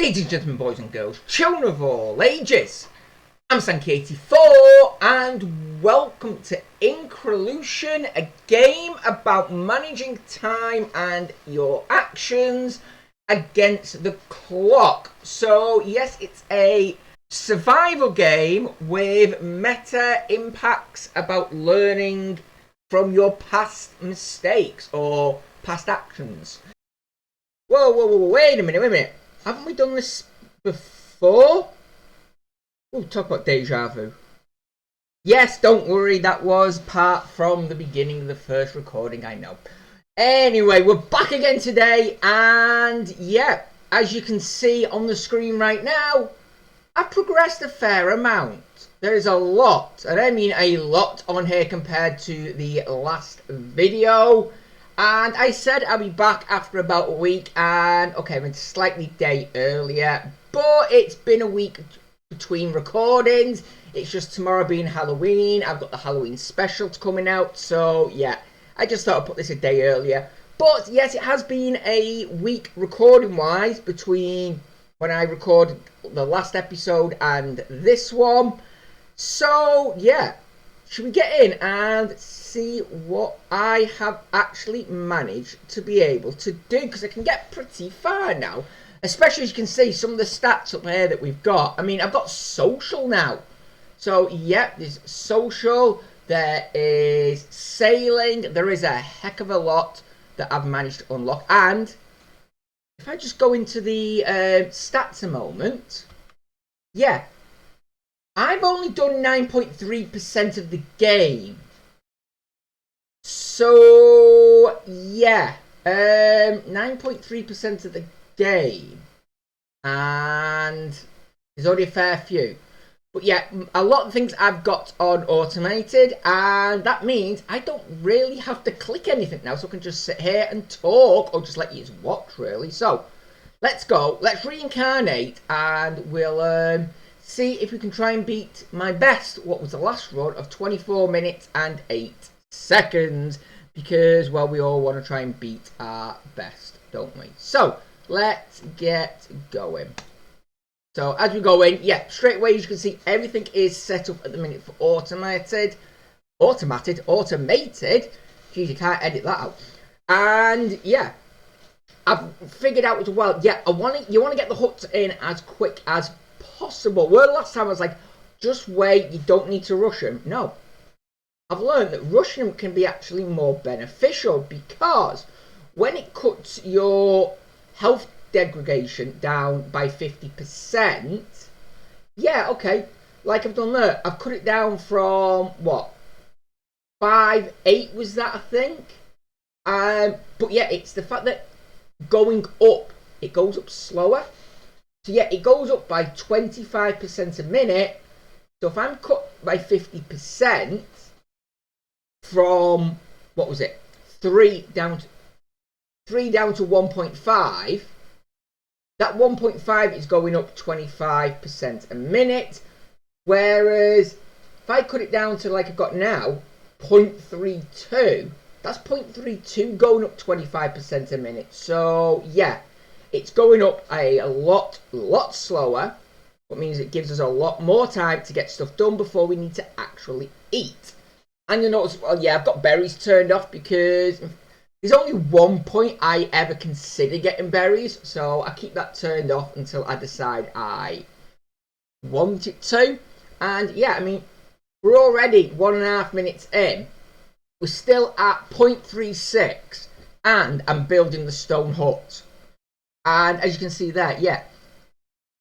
Ladies and gentlemen, boys and girls, children of all ages, I'm Sankey84 and welcome to Increlution, a game about managing time and your actions against the clock. So yes, it's a survival game with meta impacts about learning from your past mistakes or past actions. Whoa, wait a minute. Haven't we done this before? We'll talk about deja vu. Yes, don't worry, that was part from the beginning of the first recording, I know. Anyway, we're back again today, and yeah, as you can see on the screen right now, I've progressed a fair amount. There is a lot, and I mean a lot on here compared to the last video. And I said I'll be back after about a week, and okay, I'm a slightly day earlier, but it's been a week between recordings. It's just tomorrow being Halloween. I've got the Halloween special coming out, so yeah, I just thought I'd put this a day earlier. But yes, it has been a week recording-wise between when I recorded the last episode and this one. So yeah, should we get in and see what I have actually managed to be able to do? Because I can get pretty far now. Especially as you can see some of the stats up here that we've got. I mean, I've got social now. So, yeah, there's social. There is sailing. There is a heck of a lot that I've managed to unlock. And if I just go into the stats a moment. Yeah. I've only done 9.3% of the game. So, yeah. 9.3% of the game. And there's only a fair few. But yeah, a lot of things I've got on automated. And that means I don't really have to click anything now. So I can just sit here and talk. Or just let you watch, really. So, let's go. Let's reincarnate. And we'll see if we can try and beat my best. What was the last run of 24 minutes and 8 seconds. Because, well, we all want to try and beat our best, don't we? So, let's get going. So, as we go in, yeah, straight away, as you can see, everything is set up at the minute for automated. Geez, you can't edit that out. And, yeah, I've figured out as well, yeah, you want to get the huts in as quick as possible. Where last time I was like, just wait, you don't need to rush them. No. I've learned that rushing them can be actually more beneficial because when it cuts your health degradation down by 50%, yeah, okay, like I've done there, I've cut it down from, what, 5, 8 was that, I think? But yeah, it's the fact that going up, it goes up slower. So yeah, it goes up by 25% a minute. So if I'm cut by 50%, from, what was it, 3 down to 1.5, that 1.5 is going up 25% a minute, whereas if I cut it down to like I've got now, 0.32, that's 0.32 going up 25% a minute. So yeah, it's going up a lot slower, which means it gives us a lot more time to get stuff done before we need to actually eat. And you'll notice, well, yeah, I've got berries turned off because there's only one point I ever consider getting berries. So I keep that turned off until I decide I want it to. And yeah, I mean, we're already 1.5 minutes in. We're still at 0.36. And I'm building the stone hut. And as you can see there, yeah.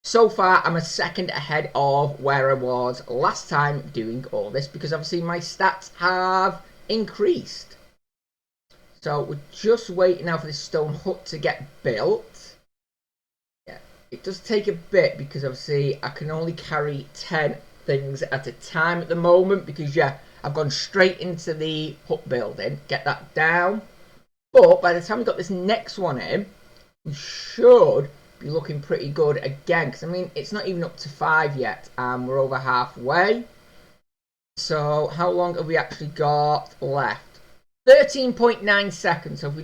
So far, I'm a second ahead of where I was last time doing all this because obviously my stats have increased. So we're just waiting now for this stone hut to get built. Yeah, it does take a bit because obviously I can only carry 10 things at a time at the moment because yeah, I've gone straight into the hut building, get that down. But by the time we got this next one in, we should be looking pretty good again because I mean it's not even up to 5 yet and we're over halfway. So how long have we actually got left? 13.9 seconds. So if we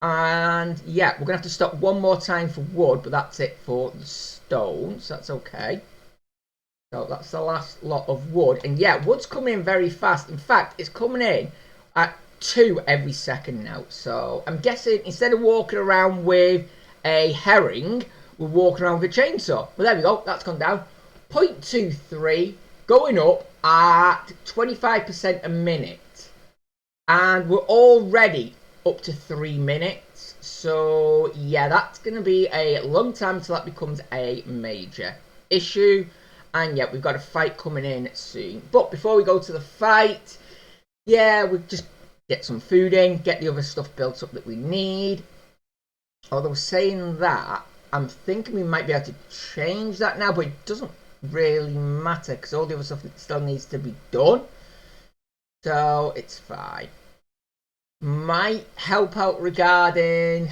And yeah, we're going to have to stop one more time for wood, but that's it for the stone, so that's okay. So that's the last lot of wood. And yeah, wood's coming in very fast. In fact, it's coming in at 2 every second now. So I'm guessing instead of walking around with a herring, we're walking around with a chainsaw. Well, there we go. That's gone down. 0.23, going up at 25% a minute. And we're already up to 3 minutes. So yeah, that's going to be a long time until that becomes a major issue. And yeah, we've got a fight coming in soon. But before we go to the fight, yeah, we just get some food in, get the other stuff built up that we need. Although saying that, I'm thinking we might be able to change that now, but it doesn't really matter because all the other stuff still needs to be done. So it's fine. Might help out regarding...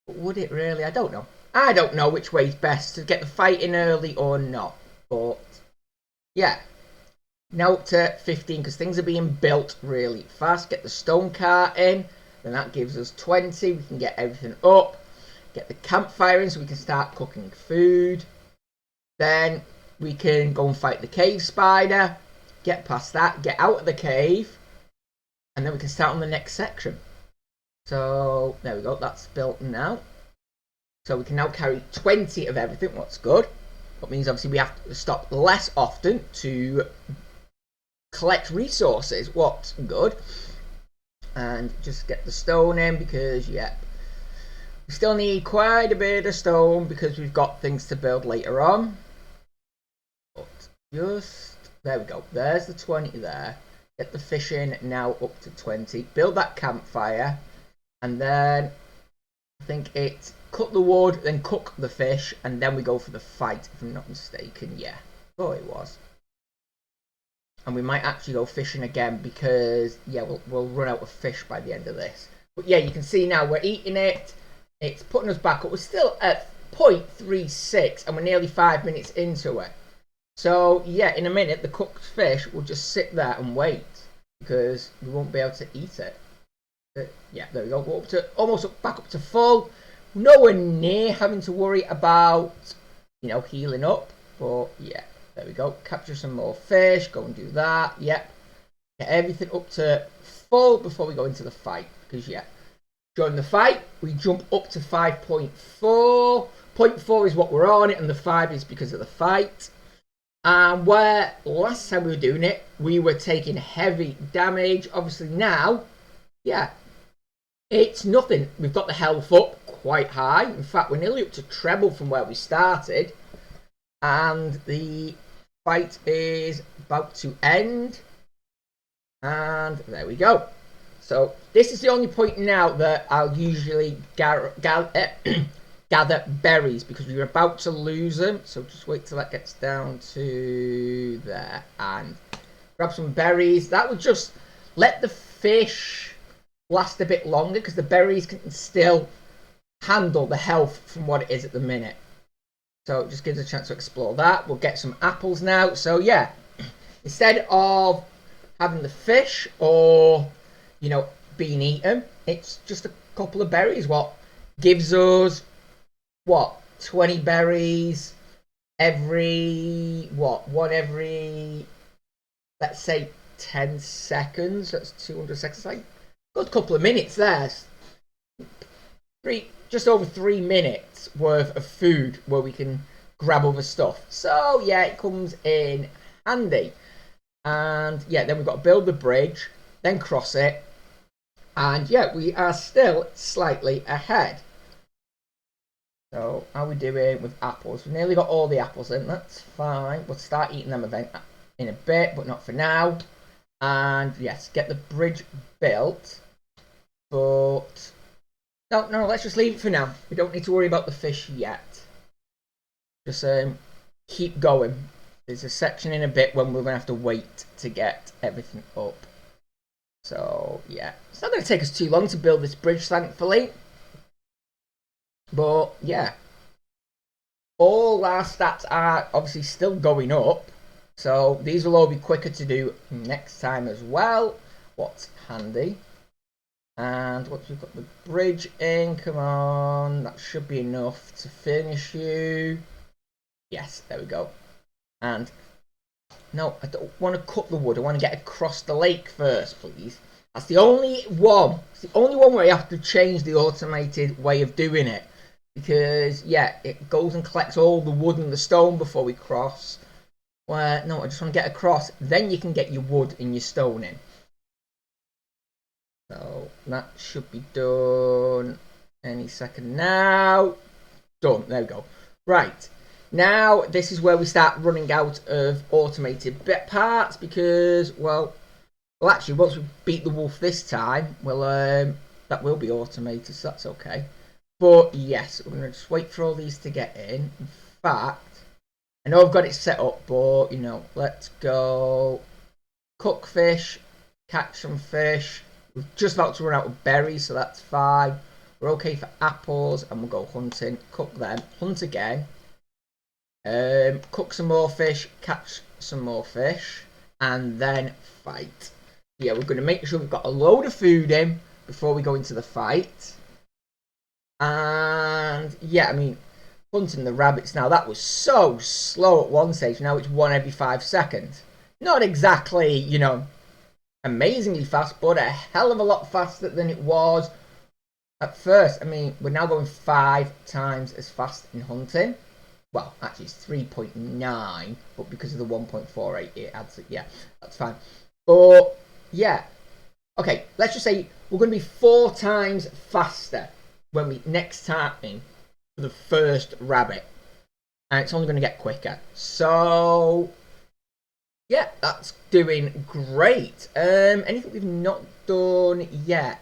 Would it really? I don't know. I don't know which way is best, to get the fight in early or not. But yeah, now up to 15 because things are being built really fast. Get the stone cart in, then that gives us 20. We can get everything up. Get the campfire in so we can start cooking food. Then we can go and fight the cave spider. Get past that, get out of the cave. And then we can start on the next section. So there we go, that's built now. So we can now carry 20 of everything, what's good. That means obviously we have to stop less often to collect resources, what's good. And just get the stone in because, yeah, we still need quite a bit of stone because we've got things to build later on. But just, there we go, there's the 20 there. Get the fish in now up to 20. Build that campfire. And then I think it's cut the wood, then cook the fish, and then we go for the fight, if I'm not mistaken. Yeah, oh, it was. And we might actually go fishing again because, yeah, we'll run out of fish by the end of this. But yeah, you can see now we're eating it. It's putting us back up. We're still at 0.36 and we're nearly 5 minutes into it. So yeah, in a minute, the cooked fish will just sit there and wait because we won't be able to eat it. Yeah, there we go. We're up to almost back up to full. Nowhere near having to worry about, you know, healing up. But yeah, there we go. Capture some more fish. Go and do that. Yep. Get everything up to full before we go into the fight. Because yeah, during the fight, we jump up to 5.4. 0.4 is what we're on, and the 5 is because of the fight. And where last time we were doing it, we were taking heavy damage. Obviously now, yeah, it's nothing. We've got the health up quite high. In fact, we're nearly up to treble from where we started. And the fight is about to end. And there we go. So this is the only point now that I'll usually gather berries because we're about to lose them. So just wait till that gets down to there and grab some berries. That would just let the fish last a bit longer because the berries can still handle the health from what it is at the minute. So it just gives us a chance to explore that. We'll get some apples now. So yeah, instead of having the fish or, you know, being eaten, it's just a couple of berries. What gives us, what, 20 berries every, what, one every, let's say 10 seconds. That's 200 seconds. Like, good couple of minutes there. Just over 3 minutes worth of food where we can grab other stuff. So yeah, it comes in handy. And yeah, then we've got to build the bridge, then cross it. And yeah, we are still slightly ahead. So how are we doing with apples? We've nearly got all the apples in. That's fine. We'll start eating them in a bit, but not for now. And yes, get the bridge built. But no, let's just leave it for now. We don't need to worry about the fish yet. Just keep going. There's a section in a bit when we're going to have to wait to get everything up. So, yeah. It's not going to take us too long to build this bridge, thankfully. But, yeah. All our stats are obviously still going up. So, these will all be quicker to do next time as well. What's handy. And once we've got the bridge in, come on, that should be enough to finish you. Yes, there we go. And no, I don't want to cut the wood. I want to get across the lake first, please. That's the only one. It's the only one where you have to change the automated way of doing it. Because, yeah, it goes and collects all the wood and the stone before we cross. Where, no, I just want to get across. Then you can get your wood and your stone in. So, that should be done any second now. Done. There we go. Right. Now, this is where we start running out of automated bit parts because, well, actually, once we beat the wolf this time, well, that will be automated, so that's okay. But, yes, we're going to just wait for all these to get in. In fact, I know I've got it set up, but, you know, let's go cook fish, catch some fish. We're just about to run out of berries, so that's fine. We're okay for apples, and we'll go hunting, cook them, hunt again. Cook some more fish, catch some more fish, and then fight. Yeah, we're going to make sure we've got a load of food in before we go into the fight. And yeah, I mean, hunting the rabbits now, that was so slow at one stage. Now it's one every 5 seconds. Not exactly, you know, amazingly fast, but a hell of a lot faster than it was at first. I mean, we're now going 5 times as fast in hunting. Well, actually, it's 3.9, but because of the 1.48, it adds it. Yeah, that's fine. But, yeah. Okay, let's just say we're going to be 4 times faster when we next time in for the first rabbit. And it's only going to get quicker. So, yeah, that's doing great. Anything we've not done yet?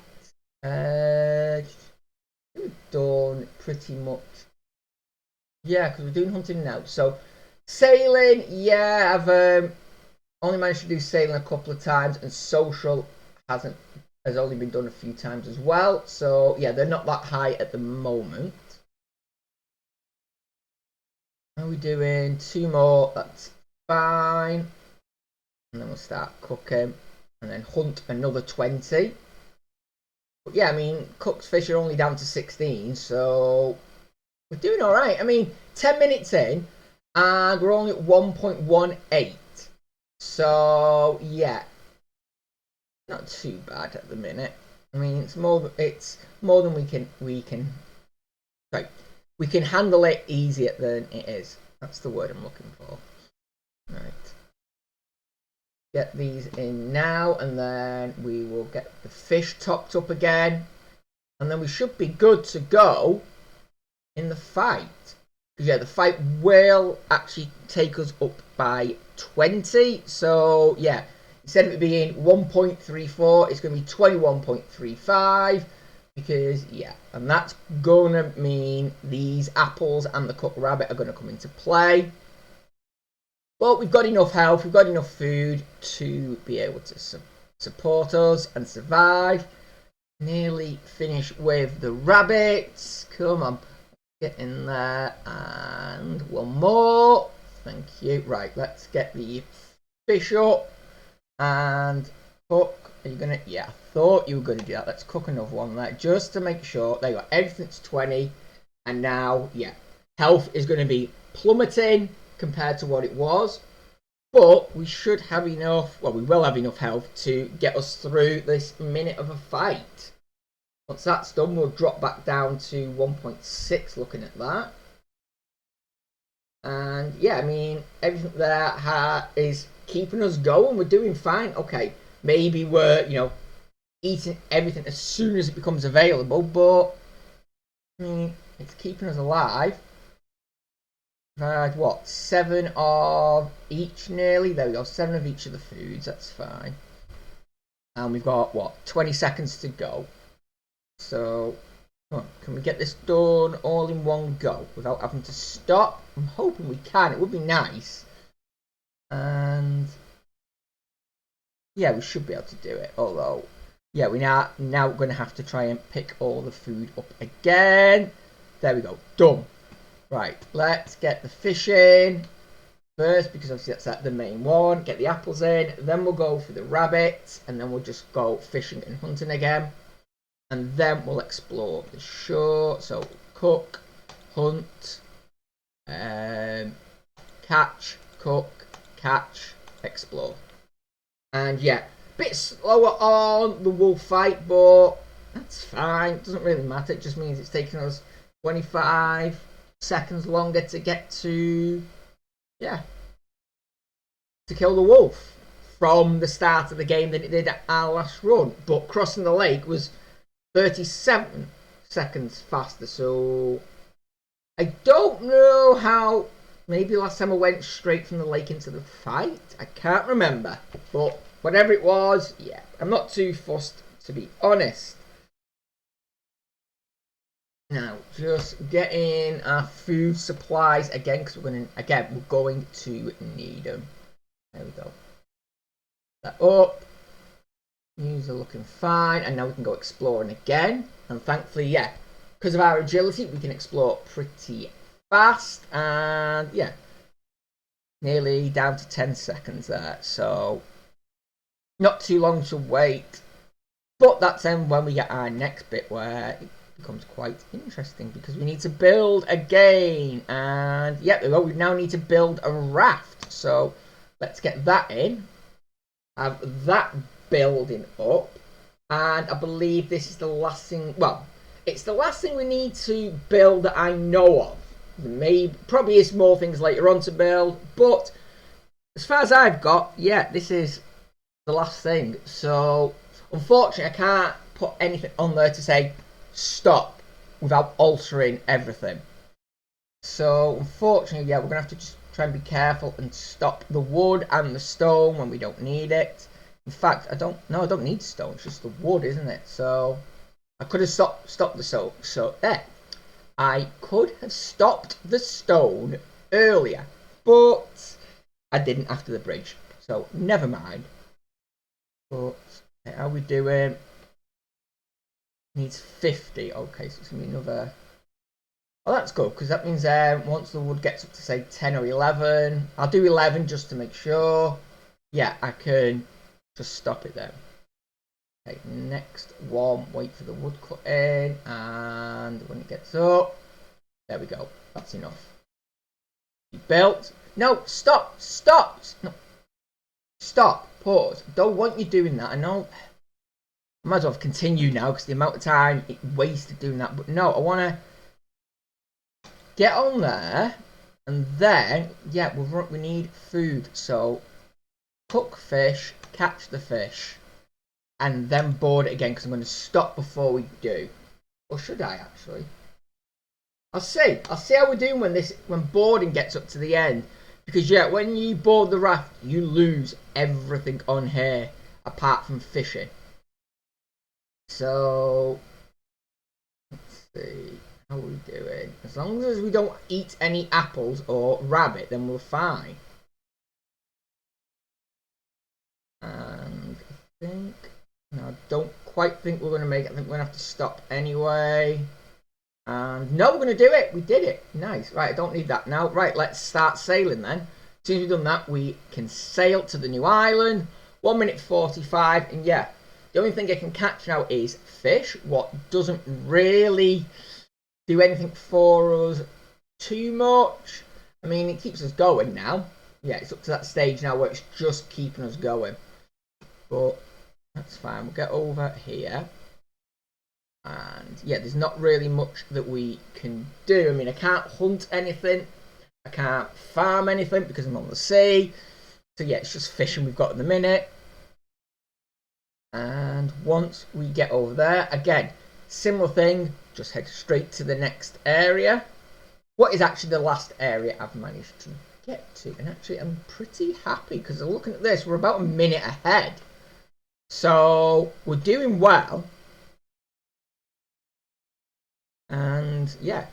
We've done pretty much. Yeah, because we're doing hunting now. So, sailing, yeah, I've only managed to do sailing a couple of times, and social has only been done a few times as well. So, yeah, they're not that high at the moment. Are we doing 2 more? That's fine. And then we'll start cooking, and then hunt another 20. But yeah, I mean, cooked fish are only down to 16, so we're doing all right. I mean, 10 minutes in, and we're only at 1.18. So, yeah. Not too bad at the minute. I mean, it's more than we can sorry, we can handle it easier than it is. That's the word I'm looking for. Right. Get these in now, and then we will get the fish topped up again. And then we should be good to go in the fight. Yeah, the fight will actually take us up by 20. So, yeah, instead of it being 1.34, it's going to be 21.35. Because, yeah, and that's going to mean these apples and the cooked rabbit are going to come into play. But we've got enough health, we've got enough food to be able to support us and survive. Nearly finished with the rabbits. Come on. Get in there, and 1 more. Thank you. Right, let's get the fish up and cook. Are you gonna? Yeah, I thought you were gonna do that. Let's cook another one there just to make sure. There you go. Everything's 20, and now, yeah, health is going to be plummeting compared to what it was, but we should have enough. Well, we will have enough health to get us through this minute of a fight. Once that's done, we'll drop back down to 1.6 looking at that. And yeah, I mean, everything there is keeping us going. We're doing fine. Okay, maybe we're, you know, eating everything as soon as it becomes available, but I mean, it's keeping us alive. We've had, what, 7 of each nearly? There we go, 7 of each of the foods, that's fine. And we've got, what, 20 seconds to go. So, can we get this done all in one go without having to stop? I'm hoping we can. It would be nice. And yeah, we should be able to do it. Although, yeah, we're now going to have to try and pick all the food up again. There we go. Done. Right, let's get the fish in first, because obviously that's the main one. Get the apples in. Then we'll go for the rabbits, and then we'll just go fishing and hunting again. and then we'll explore the shore. So cook, hunt, catch, cook, catch, explore. And yeah, bit slower on the wolf fight, but that's fine. It doesn't really matter. It just means it's taking us 25 seconds longer to get to, yeah, to kill the wolf from the start of the game than it did at our last run. But crossing the lake was 37 seconds faster. So I don't know how. Maybe last time I went straight from the lake into the fight. I can't remember. But whatever it was, yeah, I'm not too fussed, to be honest. Now, just getting our food supplies again, because we're going to need them. There we go. That up. These are looking fine, and now we can go exploring again. And thankfully, yeah, because of our agility, we can explore pretty fast, and yeah, nearly down to 10 seconds there, so not too long to wait. But that's then when we get our next bit where it becomes quite interesting, because we need to build again, and yeah, we now need to build a raft. So let's get that in, have that building up, and I believe this is the last thing. Well, it's the last thing we need to build that I know of. Maybe probably is more things later on to build, but as far as I've got, yeah, this is the last thing. So unfortunately, I can't put anything on there to say stop without altering everything. So unfortunately, yeah, we're gonna have to just try and be careful and stop the wood and the stone when we don't need it. In fact, I don't need stone. It's just the wood, isn't it? So I could have stopped the stone. So there. I could have stopped the stone earlier, but I didn't after the bridge. So never mind. But how are we doing? Needs 50. Okay, so it's going to be another. Oh, that's good, because that means once the wood gets up to, say, 10 or 11, I'll do 11 just to make sure. Yeah, I can just stop it then. Okay, next one, wait for the wood cutting, and when it gets up, there we go, that's enough. You built. No, stop, no. Stop, pause. Don't want you doing that. I know, I might as well continue now, because the amount of time it wasted doing that, but no, I want to get on there, and then, yeah, we need food, so cook fish, catch the fish, and then board it again, because I'm going to stop before we do. Or should I actually? I'll see how we're doing when boarding gets up to the end. Because yeah, when you board the raft, you lose everything on here apart from fishing. So let's see how we're doing. As long as we don't eat any apples or rabbit, then we're fine. And I think. No, I don't quite think we're going to make it. I think we're going to have to stop anyway. And no, we're going to do it. We did it. Nice. Right, I don't need that now. Right, let's start sailing then. As soon as we've done that, we can sail to the new island. 1 minute 45. And yeah, the only thing I can catch now is fish. What doesn't really do anything for us too much. I mean, it keeps us going now. Yeah, it's up to that stage now where it's just keeping us going. But that's fine. We'll get over here. And yeah, there's not really much that we can do. I mean, I can't hunt anything. I can't farm anything because I'm on the sea. So yeah, it's just fishing we've got in the minute. And once we get over there, again, similar thing. Just head straight to the next area. What is actually the last area I've managed to get to? And actually, I'm pretty happy because looking at this, we're about a minute ahead. So we're doing well. And yeah,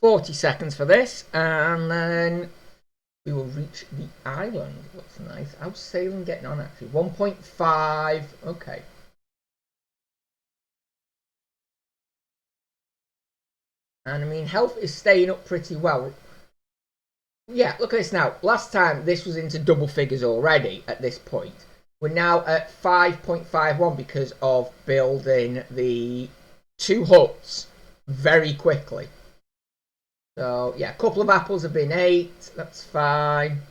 40 seconds for this, and then we will reach the island. Looks nice. How's sailing getting on actually? 1.5. Okay. And I mean, health is staying up pretty well. Yeah, look at this now. Last time this was into double figures already at this point. We're now at 5.51 because of building the 2 huts very quickly. So, yeah, a couple of apples have been ate. That's fine.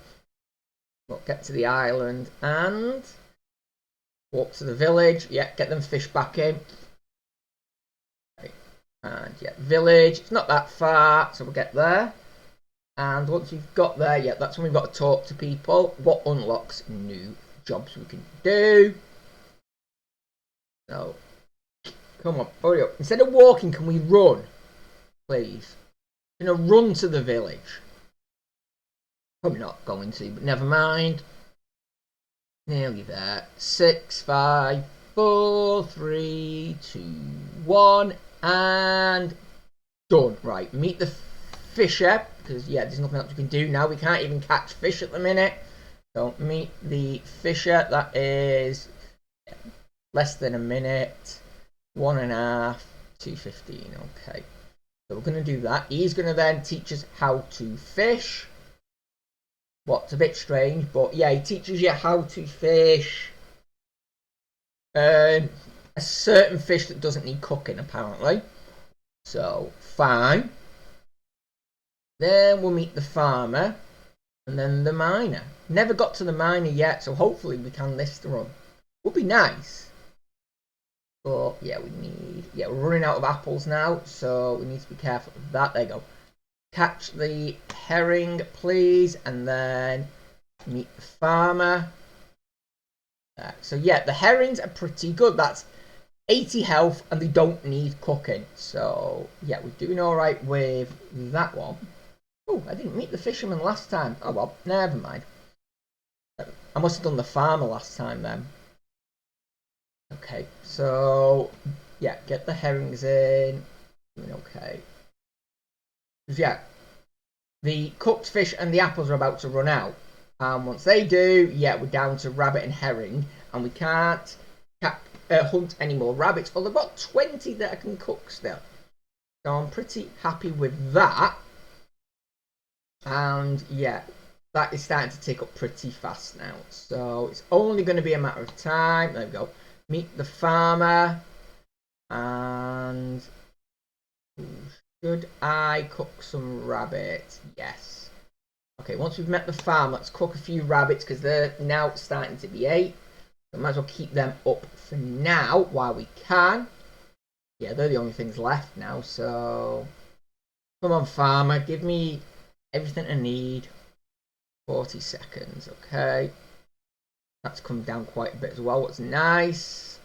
We'll get to the island and walk to the village. Yeah, get them fish back in. Okay. And, yeah, village. It's not that far, so we'll get there. And once we've got there, yeah, that's when we've got to talk to people. What unlocks new jobs we can do. So, come on, hurry up. Instead of walking, can we run? Please. I'm going to run to the village. Probably not going to, but never mind. Nearly there. 6, 5, 4, 3, 2, 1. And done. Right, meet the fisher. Because, yeah, there's nothing else we can do now. We can't even catch fish at the minute. So, meet the fisher. That is less than a minute. 1.5, 2:15. Okay. So, we're going to do that. He's going to then teach us how to fish. What's a bit strange, but yeah, he teaches you how to fish a certain fish that doesn't need cooking, apparently. So, fine. Then we'll meet the farmer, and then the miner. Never got to the miner yet, so hopefully we can this run. Would be nice. But yeah, we're running out of apples now, so we need to be careful of that. There you go. Catch the herring, please, and then meet the farmer. So yeah, the herrings are pretty good. That's 80 health, and they don't need cooking. So yeah, we're doing all right with that one. Oh, I didn't meet the fisherman last time. Oh well, never mind. I must have done the farmer last time then. Okay, so yeah, get the herrings in. Okay. Yeah, the cooked fish and the apples are about to run out. And once they do, yeah, we're down to rabbit and herring. And we can't hunt any more rabbits. Well, I've got 20 that I can cook still. So I'm pretty happy with that. And yeah, that is starting to tick up pretty fast now. So it's only going to be a matter of time. There we go. Meet the farmer. And should I cook some rabbits? Yes. Okay, once we've met the farm, let's cook a few rabbits because they're now starting to be ate. So might as well keep them up for now while we can. Yeah, they're the only things left now, so come on, farmer, give me everything I need. 40 seconds, okay. That's come down quite a bit as well, what's nice.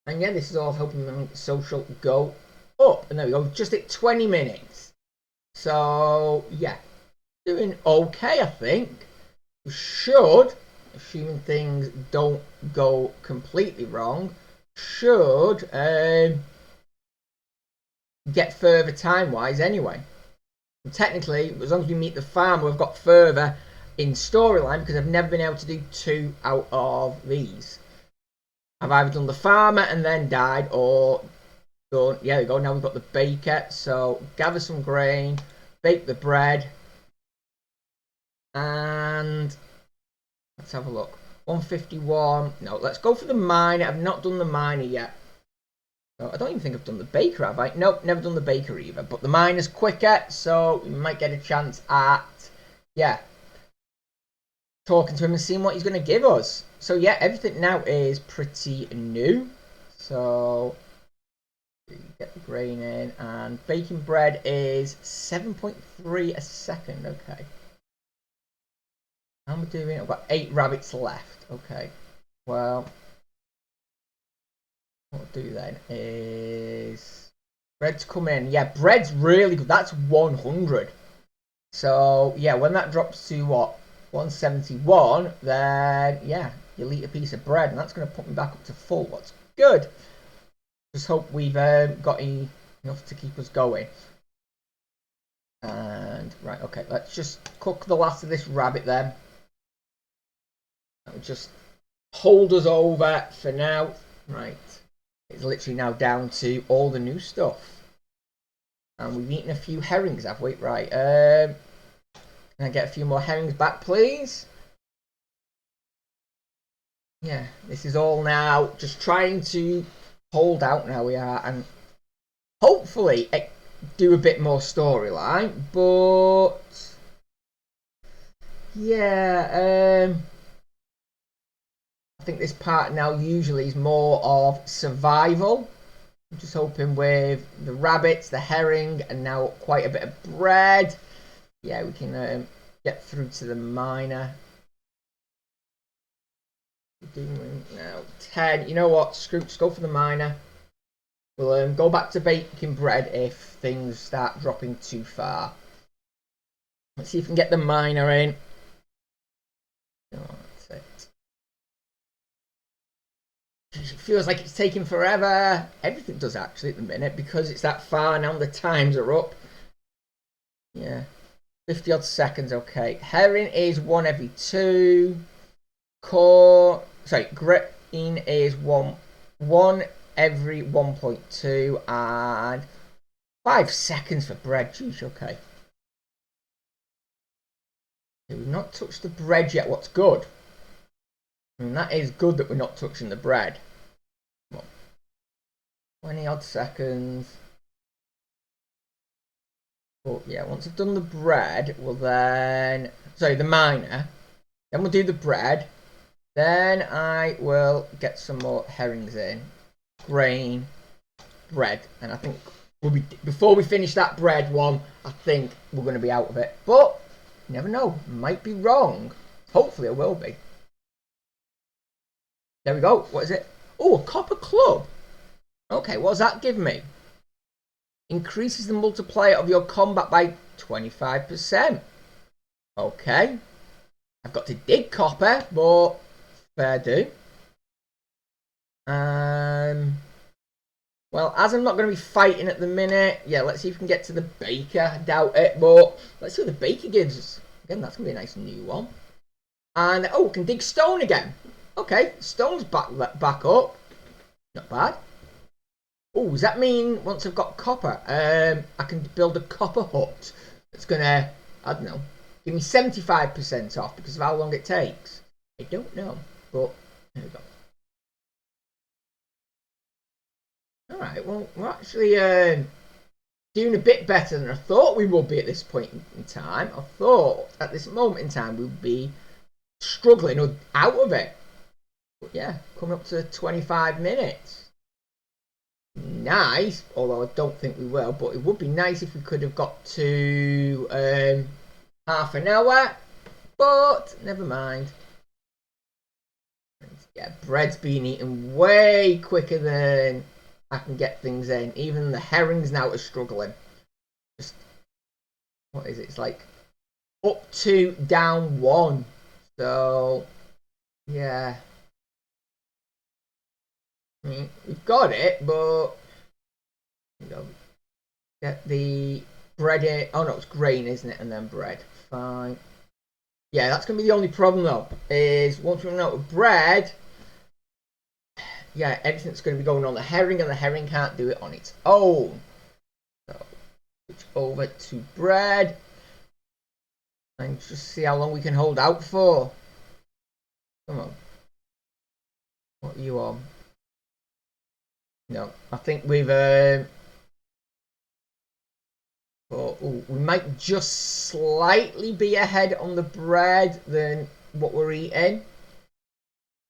And yeah, this is all helping my social go up. And there we go, just at 20 minutes. So, yeah, doing okay, I think. We should, assuming things don't go completely wrong, should get further time-wise anyway. And technically, as long as we meet the farmer, we've got further in storyline because I've never been able to do 2 out of these. I've either done the farmer and then died, or done, yeah, there we go, now we've got the baker. So gather some grain, bake the bread, and let's have a look. 151, no, let's go for the miner. I've not done the miner yet. So I don't even think I've done the baker, have I? Nope, never done the baker either. But the miner's quicker, so we might get a chance at, yeah, talking to him and seeing what he's going to give us. So yeah, everything now is pretty new. So get the grain in, and baking bread is 7.3 a second. Okay. How am I doing? I've got 8 rabbits left. Okay. Well, what I'll do then is bread's come in. Yeah, bread's really good. That's 100. So yeah, when that drops to what? 171, then yeah, you'll eat a piece of bread, and that's going to put me back up to full. What's good. Just hope we've got enough to keep us going. And right, okay, let's just cook the last of this rabbit then. That will just hold us over for now. Right, it's literally now down to all the new stuff. And we've eaten a few herrings, have we? Right, can I get a few more herrings back, please? Yeah, this is all now just trying to hold out now we are, and hopefully do a bit more storyline, but yeah, I think this part now usually is more of survival. I'm just hoping with the rabbits, the herring, and now quite a bit of bread, yeah, we can get through to the miner. Doing now 10. You know what? Screw, just go for the miner. We'll go back to baking bread if things start dropping too far. Let's see if we can get the miner in. Oh, that's it. It feels like it's taking forever. Everything does actually at the minute because it's that far now. The times are up. Yeah, 50 odd seconds. Okay, herring is 1 every 2. Green is one every 1.2, and 5 seconds for bread. Jeez, okay. We've not touched the bread yet. What's good? I mean, that is good that we're not touching the bread. 20 odd seconds. But yeah, once I've done the bread, we'll then... Sorry, the miner. Then we'll do the bread. Then I will get some more herrings in. Grain. Bread. And I think we'll be... Before we finish that bread one, I think we're going to be out of it. But, you never know. Might be wrong. Hopefully I will be. There we go. What is it? Oh, a copper club. Okay, what does that give me? Increases the multiplier of your combat by 25%. Okay. I've got to dig copper, but fair do. Well, as I'm not going to be fighting at the minute, yeah, let's see if we can get to the baker. I doubt it, but let's see what the baker gives us. Again, that's going to be a nice new one. And, oh, we can dig stone again. Okay, stone's back up. Not bad. Oh, does that mean once I've got copper, I can build a copper hut that's going to, I don't know, give me 75% off because of how long it takes? I don't know, but there we go. Alright, well, we're actually doing a bit better than I thought we would be at this point in time. I thought at this moment in time we'd be struggling or out of it. But yeah, coming up to 25 minutes. Nice, although I don't think we will, but it would be nice if we could have got to half an hour, but never mind. Yeah, bread's been eaten way quicker than I can get things in. Even the herrings now are struggling. Just, what is it? It's like up 2, down 1. So, yeah. I mean, we've got it, but you know, get the bread in. Oh no, it's grain, isn't it? And then bread. Fine. Yeah, that's gonna be the only problem though. Is once we run out of bread, yeah, everything's gonna be going on the herring, and the herring can't do it on its own. So switch over to bread, and just see how long we can hold out for. Come on. What are you on? No, I think we've we might just slightly be ahead on the bread than what we're eating,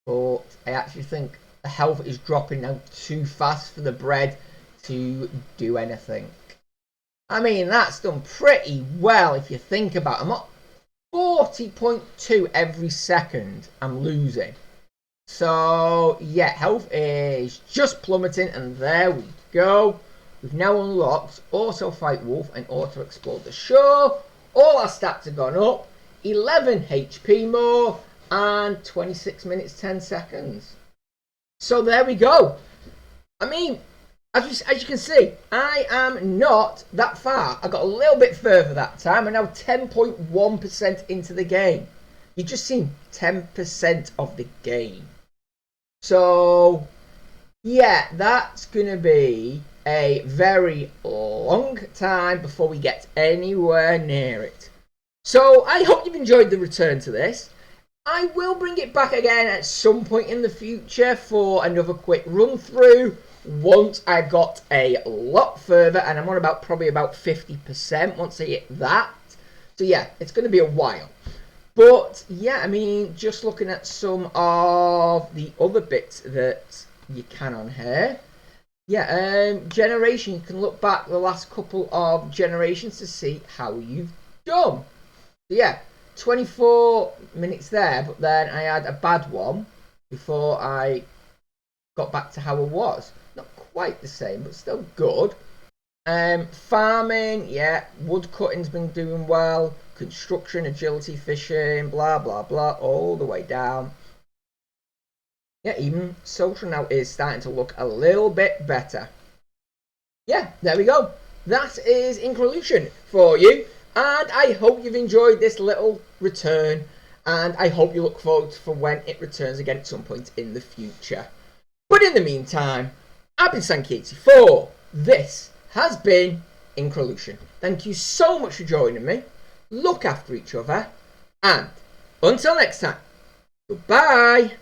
but I actually think the health is dropping now too fast for the bread to do anything. I mean, that's done pretty well if you think about it. I'm at 40.2 every second I'm losing. So, yeah, health is just plummeting, and there we go. We've now unlocked Auto Fight Wolf and Auto Explode the Shore. All our stats have gone up. 11 HP more, and 26 minutes, 10 seconds. So, there we go. I mean, as you can see, I am not that far. I got a little bit further that time. I'm now 10.1% into the game. You just seen 10% of the game. So, yeah, that's going to be a very long time before we get anywhere near it. So, I hope you've enjoyed the return to this. I will bring it back again at some point in the future for another quick run through once I got a lot further, and I'm on probably about 50% once I hit that. So yeah, it's going to be a while. But yeah, I mean, just looking at some of the other bits that you can on here. Yeah, generation, you can look back the last couple of generations to see how you've done. So yeah, 24 minutes there, but then I had a bad one before I got back to how I was. Not quite the same, but still good. Farming, yeah, wood cutting's been doing well. Construction, agility, fishing, blah, blah, blah, all the way down. Yeah, even social now is starting to look a little bit better. Yeah, there we go. That is Increlution for you. And I hope you've enjoyed this little return. And I hope you look forward for when it returns again at some point in the future. But in the meantime, I've been Sankey84. This has been Increlution. Thank you so much for joining me. Look after each other. And until next time, goodbye.